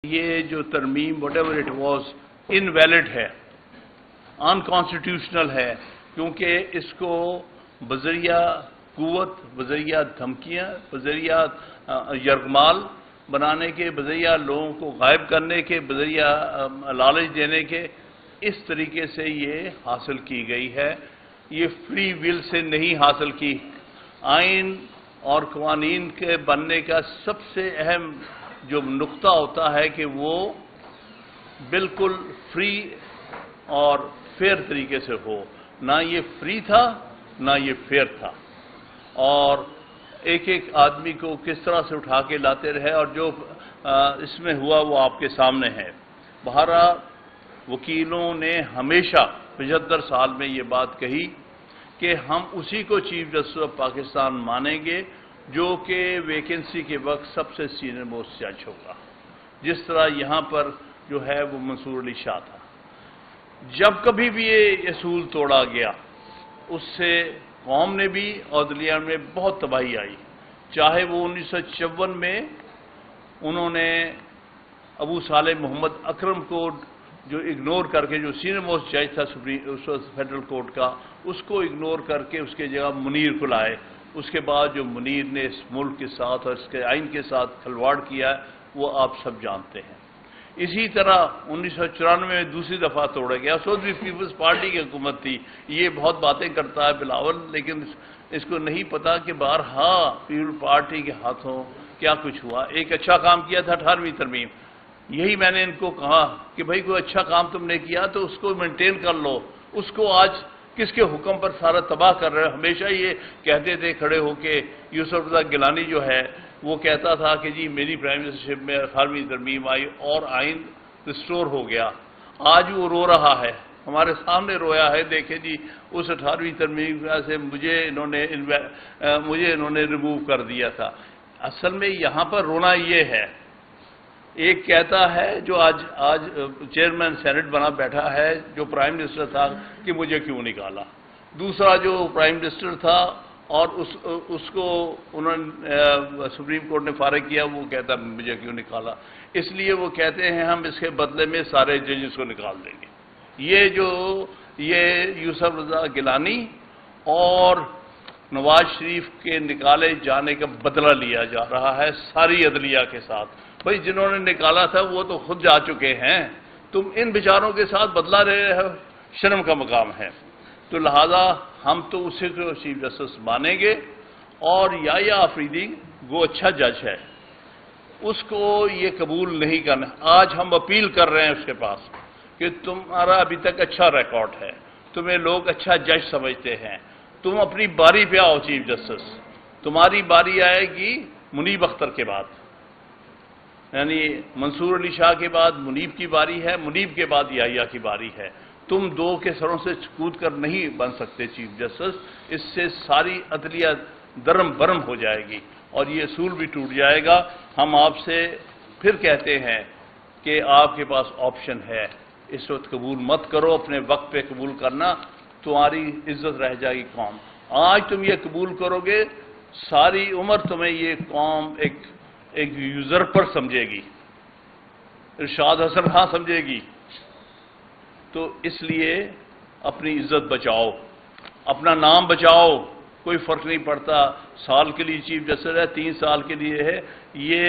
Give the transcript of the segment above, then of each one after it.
یہ جو ترمیم what ever it was invalid ہے، انکانسٹیٹیوشنل ہے، کیونکہ اس کو بذریعہ قوت، بذریعہ دھمکیاں، بذریعہ یرغمال بنانے کے، بذریعہ لوگوں کو غائب کرنے کے، بذریعہ لالچ دینے کے، اس طریقے سے یہ حاصل کی گئی ہے۔ یہ فری ول سے نہیں حاصل کی۔ آئین اور قوانین کے بننے کا سب سے اہم جو نقطہ ہوتا ہے کہ وہ بالکل فری اور فیئر طریقے سے ہو۔ نہ یہ فری تھا، نہ یہ فیئر تھا، اور ایک ایک آدمی کو کس طرح سے اٹھا کے لاتے رہے، اور جو اس میں ہوا وہ آپ کے سامنے ہے۔ بہرحال وکیلوں نے ہمیشہ 75 سال میں یہ بات کہی کہ ہم اسی کو چیف جسٹس آف پاکستان مانیں گے جو کہ ویکنسی کے وقت سب سے سینئر موسٹ جج ہوگا، جس طرح یہاں پر جو ہے وہ منصور علی شاہ تھا۔ جب کبھی بھی یہ اصول توڑا گیا، اس سے قوم نے بھی اور عدلیہ میں بہت تباہی آئی۔ چاہے وہ 1954 میں انہوں نے ابو صالح محمد اکرم کو جو اگنور کر کے، جو سینئر موسٹ جج تھا فیڈرل کورٹ کا، اس کو اگنور کر کے اس کے جگہ منیر کو لائے۔ اس کے بعد جو منیر نے اس ملک کے ساتھ اور اس کے آئین کے ساتھ کھلواڑ کیا ہے وہ آپ سب جانتے ہیں۔ اسی طرح 1994 میں دوسری دفعہ توڑا گیا۔ اس وقت بھی پیپلز پارٹی کی حکومت تھی۔ یہ بہت باتیں کرتا ہے بلاول، لیکن اس کو نہیں پتا کہ بارہا پیپل پارٹی کے ہاتھوں کیا کچھ ہوا۔ ایک اچھا کام کیا تھا 18ویں ترمیم۔ یہی میں نے ان کو کہا کہ بھائی کوئی اچھا کام تم نے کیا تو اس کو مینٹین کر لو، اس کو آج کس کے حکم پر سارا تباہ کر رہے ہیں۔ ہمیشہ یہ کہتے تھے کھڑے ہو کے، یوسف رضا گیلانی جو ہے وہ کہتا تھا کہ جی میری پرائم منسٹرشپ میں 18ویں ترمیم آئی اور آئین ریسٹور ہو گیا۔ آج وہ رو رہا ہے، ہمارے سامنے رویا ہے، دیکھیں جی اس 18ویں ترمیم سے مجھے انہوں نے ریموو کر دیا تھا۔ اصل میں یہاں پر رونا یہ ہے، ایک کہتا ہے جو آج چیئرمین سینٹ بنا بیٹھا ہے، جو پرائم منسٹر تھا، کہ مجھے کیوں نکالا۔ دوسرا جو پرائم منسٹر تھا اور اس کو انہوں نے سپریم کورٹ نے فارغ کیا، وہ کہتا مجھے کیوں نکالا۔ اس لیے وہ کہتے ہیں ہم اس کے بدلے میں سارے ججز کو نکال دیں گے۔ یہ یوسف رضا گیلانی اور نواز شریف کے نکالے جانے کا بدلہ لیا جا رہا ہے ساری عدلیہ کے ساتھ۔ بھائی جنہوں نے نکالا تھا وہ تو خود جا چکے ہیں، تم ان بیچاروں کے ساتھ بدلہ لے رہے ہو، شرم کا مقام ہے۔ تو لہذا ہم تو اسی کو چیف جسٹس مانیں گے، اور یحییٰ آفریدی وہ اچھا جج ہے، اس کو یہ قبول نہیں کرنا۔ آج ہم اپیل کر رہے ہیں اس کے پاس کہ تمہارا ابھی تک اچھا ریکارڈ ہے، تمہیں لوگ اچھا جج سمجھتے ہیں، تم اپنی باری پہ آؤ چیف جسٹس۔ تمہاری باری آئے گی منیب اختر کے بعد، یعنی منصور علی شاہ کے بعد منیب کی باری ہے، منیب کے بعد یحییٰ کی باری ہے۔ تم دو کے سروں سے کود کر نہیں بن سکتے چیف جسٹس، اس سے ساری عدلیہ درم برم ہو جائے گی اور یہ اصول بھی ٹوٹ جائے گا۔ ہم آپ سے پھر کہتے ہیں کہ آپ کے پاس آپشن ہے، اس وقت قبول مت کرو، اپنے وقت پہ قبول کرنا، تمہاری عزت رہ جائے گی قوم۔ آج تم یہ قبول کرو گے، ساری عمر تمہیں یہ قوم ایک یوزرپر سمجھے گی، ارشاد حسن خان سمجھے گی۔ تو اس لیے اپنی عزت بچاؤ، اپنا نام بچاؤ، کوئی فرق نہیں پڑتا، سال کے لیے چیف جسٹس ہے، 3 سال کے لیے ہے۔ یہ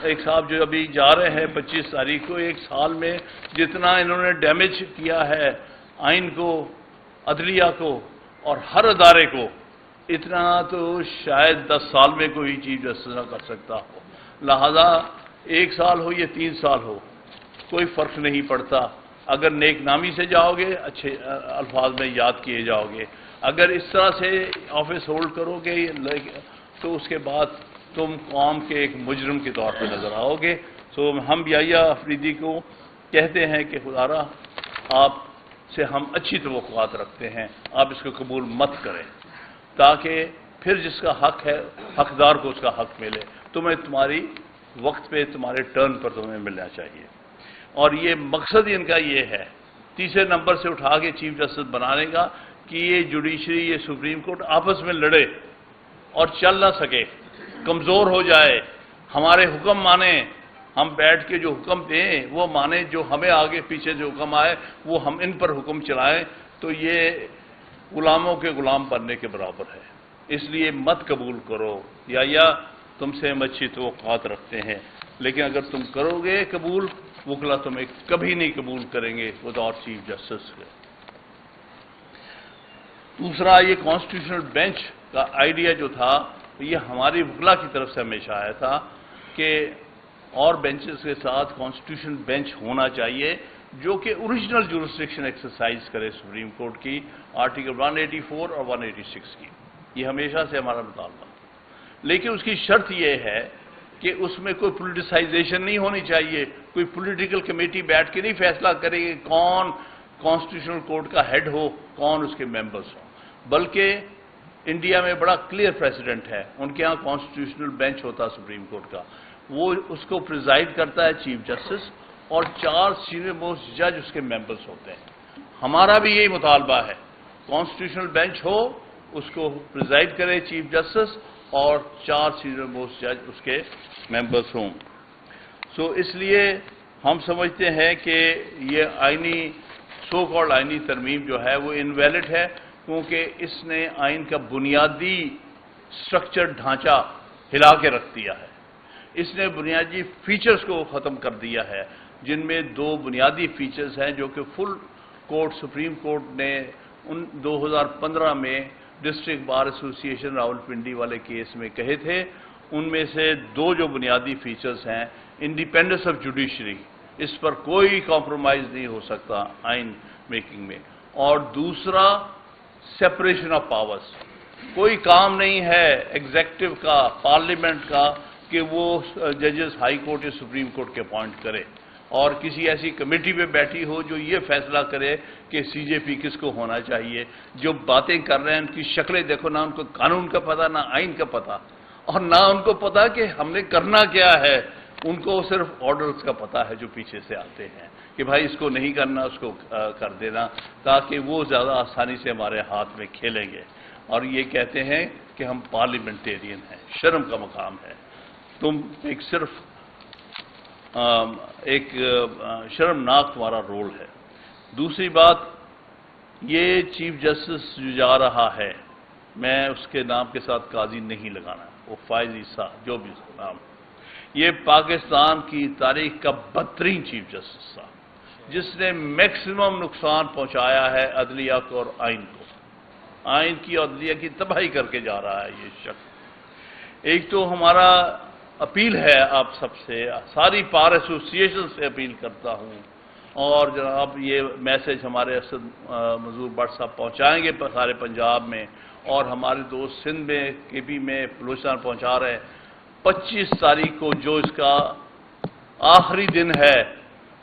ایک صاحب جو ابھی جا رہے ہیں 25 تاریخ کو، 1 سال میں جتنا انہوں نے ڈیمیج کیا ہے آئین کو، عدلیہ کو اور ہر ادارے کو، اتنا تو شاید 10 سال میں کوئی چیف جسٹس نہ کر سکتا ہو۔ لہذا 1 سال ہو یا 3 سال ہو، کوئی فرق نہیں پڑتا۔ اگر نیک نامی سے جاؤ گے، اچھے الفاظ میں یاد کیے جاؤ گے۔ اگر اس طرح سے آفس ہولڈ کرو گے تو اس کے بعد تم قوم کے ایک مجرم کے طور پہ نظر آؤ گے۔ تو ہم یحییٰ آفریدی کو کہتے ہیں کہ خدارا آپ سے ہم اچھی توقعات رکھتے ہیں، آپ اس کو قبول مت کریں، تاکہ پھر جس کا حق ہے حقدار کو اس کا حق ملے۔ تمہیں تمہاری وقت پہ تمہارے ٹرن پر تمہیں ملنا چاہیے، اور یہ مقصد ان کا یہ ہے 3 نمبر سے اٹھا کے چیف جسٹس بنانے کا کہ یہ جوڈیشری، یہ سپریم کورٹ آپس میں لڑے اور چل نہ سکے، کمزور ہو جائے، ہمارے حکم مانیں ہم بیٹھ کے جو حکم دیں وہ مانیں، جو ہمیں آگے پیچھے جو حکم آئے وہ ہم ان پر حکم چلائیں، تو یہ غلاموں کے غلام بننے کے برابر ہے۔ اس لیے مت قبول کرو، یا تم سے ہم اچھی توقعات رکھتے ہیں، لیکن اگر تم کرو گے قبول، وکلا تمہیں کبھی نہیں قبول کریں گے وداؤٹ چیف جسٹس کے۔ دوسرا، یہ کانسٹیٹیوشنل بینچ کا آئیڈیا جو تھا یہ ہماری وکلا کی طرف سے ہمیشہ آیا تھا کہ اور بینچز کے ساتھ کانسٹیٹیوشن بینچ ہونا چاہیے جو کہ اوریجنل جورسڈکشن ایکسرسائز کرے سپریم کورٹ کی، آرٹیکل 184 اور 186 کی۔ یہ ہمیشہ سے ہمارا مطالبہ، لیکن اس کی شرط یہ ہے کہ اس میں کوئی پولیٹیسائزیشن نہیں ہونی چاہیے، کوئی پولیٹیکل کمیٹی بیٹھ کے نہیں فیصلہ کرے کہ کون کانسٹیٹیوشنل کورٹ کا ہیڈ ہو، کون اس کے ممبرز ہوں، بلکہ انڈیا میں بڑا کلیئر پریسیڈنٹ ہے، ان کے ہاں کانسٹیٹیوشنل بینچ ہوتا ہے سپریم کورٹ کا، وہ اس کو پریزائڈ کرتا ہے چیف جسٹس، اور 4 سینئر موسٹ جج اس کے ممبرز ہوتے ہیں۔ ہمارا بھی یہی مطالبہ ہے، کانسٹیٹیوشنل بینچ ہو، اس کو پریزائڈ کرے چیف جسٹس، اور 4 سینئر موسٹ جج اس کے ممبرز ہوں۔ اس لیے ہم سمجھتے ہیں کہ یہ آئینی سو کالڈ آئینی ترمیم جو ہے وہ انویلڈ ہے، کیونکہ اس نے آئین کا بنیادی سٹرکچر ڈھانچہ ہلا کے رکھ دیا ہے، اس نے بنیادی فیچرز کو ختم کر دیا ہے، جن میں 2 بنیادی فیچرز ہیں جو کہ فل کورٹ سپریم کورٹ نے 2015 میں ڈسٹرکٹ بار ایسوسی ایشن راولپنڈی والے کیس میں کہے تھے۔ ان میں سے 2 جو بنیادی فیچرز ہیں، انڈیپینڈنس آف جوڈیشری، اس پر کوئی کمپرومائز نہیں ہو سکتا آئین میکنگ میں، اور دوسرا سیپریشن آف پاورز، کوئی کام نہیں ہے ایگزیکٹو کا، پارلیمنٹ کا، کہ وہ ججز ہائی کورٹ یا سپریم کورٹ کے اپوائنٹ کرے اور کسی ایسی کمیٹی پہ بیٹھی ہو جو یہ فیصلہ کرے کہ سی جے پی کس کو ہونا چاہیے۔ جو باتیں کر رہے ہیں ان کی شکلیں دیکھو، نہ ان کو قانون کا پتہ، نہ آئین کا پتہ، اور نہ ان کو پتہ کہ ہم نے کرنا کیا ہے، ان کو صرف آرڈرز کا پتہ ہے جو پیچھے سے آتے ہیں کہ بھائی اس کو نہیں کرنا، اس کو کر دینا، تاکہ وہ زیادہ آسانی سے ہمارے ہاتھ میں کھیلیں گے، اور یہ کہتے ہیں کہ ہم پارلیمنٹیرین ہیں۔ شرم کا مقام ہے، تم صرف ایک شرمناک تمہارا رول ہے۔ دوسری بات، یہ چیف جسٹس جو جا رہا ہے، میں اس کے نام کے ساتھ قاضی نہیں لگانا، وہ فائز عیسیٰ جو بھی اس کا نام، یہ پاکستان کی تاریخ کا بدترین چیف جسٹس تھا، جس نے میکسیمم نقصان پہنچایا ہے عدلیہ کو اور آئین کو، آئین کی اور عدلیہ کی تباہی کر کے جا رہا ہے یہ شخص۔ ایک تو ہمارا اپیل ہے آپ سب سے، ساری بار ایسوسی ایشن سے اپیل کرتا ہوں، اور جناب یہ میسج ہمارے اسد منظور بٹ صاحب پہنچائیں گے سارے پنجاب میں، اور ہمارے دوست سندھ میں، کے پی میں، بلوچستان پہنچا رہے ہیں۔ 25 تاریخ کو جو اس کا آخری دن ہے،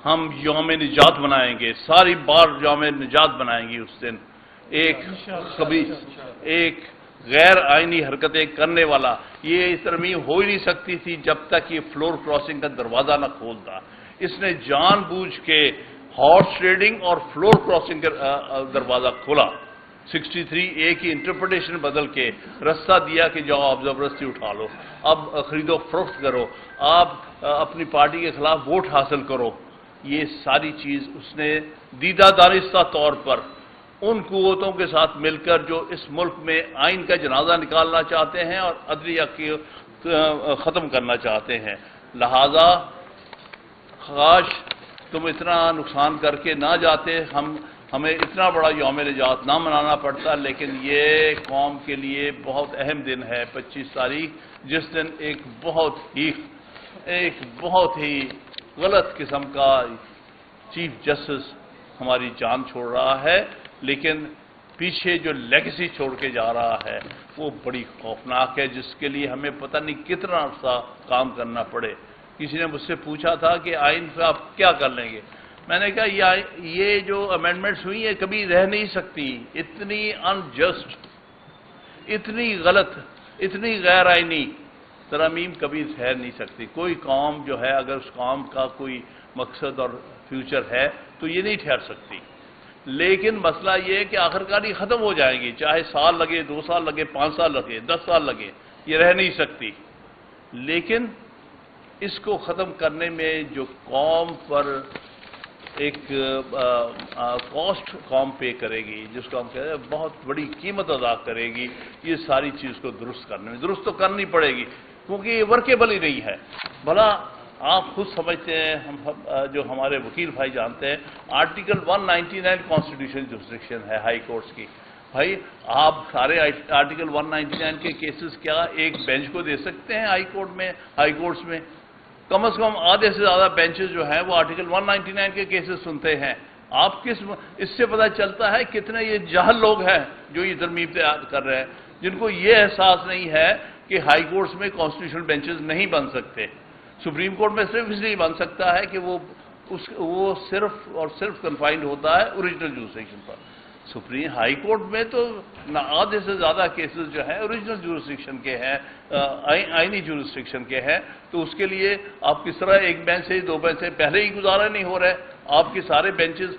ہم یوم نجات منائیں گے، ساری بار یوم نجات منائیں گے اس دن۔ ایک خبیث، ایک غیر آئینی حرکتیں کرنے والا، یہ ترمیم ہو ہی نہیں سکتی تھی جب تک یہ فلور کراسنگ کا دروازہ نہ کھولتا۔ اس نے جان بوجھ کے ہارس ٹریڈنگ اور فلور کراسنگ کا دروازہ کھولا، 63A کی انٹرپریٹیشن بدل کے رستہ دیا کہ جاؤ آپ زبردستی اٹھا لو، اب خرید و فروخت کرو، آپ اپنی پارٹی کے خلاف ووٹ حاصل کرو۔ یہ ساری چیز اس نے دیدہ دانستہ طور پر ان قوتوں کے ساتھ مل کر جو اس ملک میں آئین کا جنازہ نکالنا چاہتے ہیں اور عدلیہ کی ختم کرنا چاہتے ہیں، لہذا کاش تم اتنا نقصان کر کے نہ جاتے، ہمیں اتنا بڑا یوم نجات نہ منانا پڑتا، لیکن یہ قوم کے لیے بہت اہم دن ہے 25 تاریخ، جس دن ایک بہت ہی غلط قسم کا چیف جسٹس ہماری جان چھوڑ رہا ہے، لیکن پیچھے جو لیگیسی چھوڑ کے جا رہا ہے وہ بڑی خوفناک ہے، جس کے لیے ہمیں پتہ نہیں کتنا عرصہ کام کرنا پڑے۔ کسی نے مجھ سے پوچھا تھا کہ آئین سے آپ کیا کر لیں گے؟ میں نے کہا یہ جو امینڈمنٹس ہوئی ہیں کبھی رہ نہیں سکتی، اتنی انجسٹ، اتنی غلط، اتنی غیر آئینی ترامیم کبھی ٹھہر نہیں سکتی۔ کوئی قوم جو ہے اگر اس قوم کا کوئی مقصد اور فیوچر ہے تو یہ نہیں ٹھہر سکتی، لیکن مسئلہ یہ ہے کہ آخرکار یہ ختم ہو جائیں گی، چاہے سال لگے، 2 سال لگے، 5 سال لگے، 10 سال لگے، یہ رہ نہیں سکتی۔ لیکن اس کو ختم کرنے میں جو قوم پر ایک کاسٹ قوم پے کرے گی، جس کو ہم کہتے ہیں بہت بڑی قیمت ادا کرے گی، یہ ساری چیز کو درست کرنے میں درست تو کرنی پڑے گی، کیونکہ یہ ورکیبل ہی نہیں ہے۔ بھلا آپ خود سمجھتے ہیں، جو ہمارے وکیل بھائی جانتے ہیں، آرٹیکل 199 کانسٹیٹیوشن جورسڈکشن ہے ہائی کورٹس کی۔ بھائی آپ سارے آرٹیکل 199 کے کیسز کیا ایک بینچ کو دے سکتے ہیں ہائی کورٹس میں؟ کم از کم آدھے سے زیادہ بینچز جو ہیں وہ آرٹیکل 199 کے کیسز سنتے ہیں۔ آپ اس سے پتہ چلتا ہے کتنے یہ جاہل لوگ ہیں جو یہ ترمیم کر رہے ہیں، جن کو یہ احساس نہیں ہے کہ ہائی کورٹس میں کانسٹیٹیوشنل بینچز نہیں بن سکتے۔ سپریم کورٹ میں صرف اس لیے بن سکتا ہے کہ وہ صرف اور صرف کنفائنڈ ہوتا ہے اوریجنل جورسڈکشن پر۔ سپریم ہائی کورٹ میں تو آدھے سے زیادہ کیسز جو ہیں اوریجنل جورسڈکشن کے ہیں، آئینی جورسڈکشن کے ہیں، تو اس کے لیے آپ کس طرح ایک بینچ سے 2 بینچ سے پہلے ہی گزارا نہیں ہو رہے، آپ کے سارے بینچز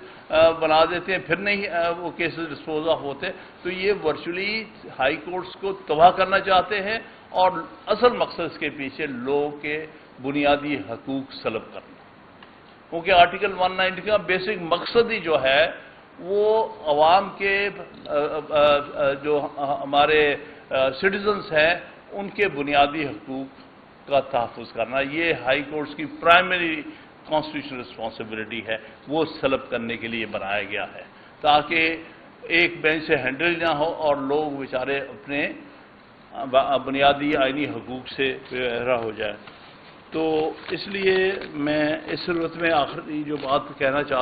بنا دیتے ہیں، پھر نہیں وہ کیسز ڈسپوز آف ہوتے، تو یہ ورچولی ہائی کورٹس کو تباہ کرنا چاہتے ہیں، اور اصل مقصد اس کے پیچھے لوگوں کے بنیادی حقوق سلب کرنا، کیونکہ آرٹیکل 190 کا بیسک مقصد ہی جو ہے وہ عوام کے جو ہمارے سٹیزنز ہیں ان کے بنیادی حقوق کا تحفظ کرنا، یہ ہائی کورٹس کی پرائمری کانسٹیٹیوشنل رسپانسبلٹی ہے، وہ سلب کرنے کے لیے بنایا گیا ہے تاکہ ایک بینچ سے ہینڈل نہ ہو اور لوگ بیچارے اپنے بنیادی آئینی حقوق سے بہرہ ہو جائے۔ تو اس لیے میں اس صورت میں آخری جو بات کہنا چاہتا ہوں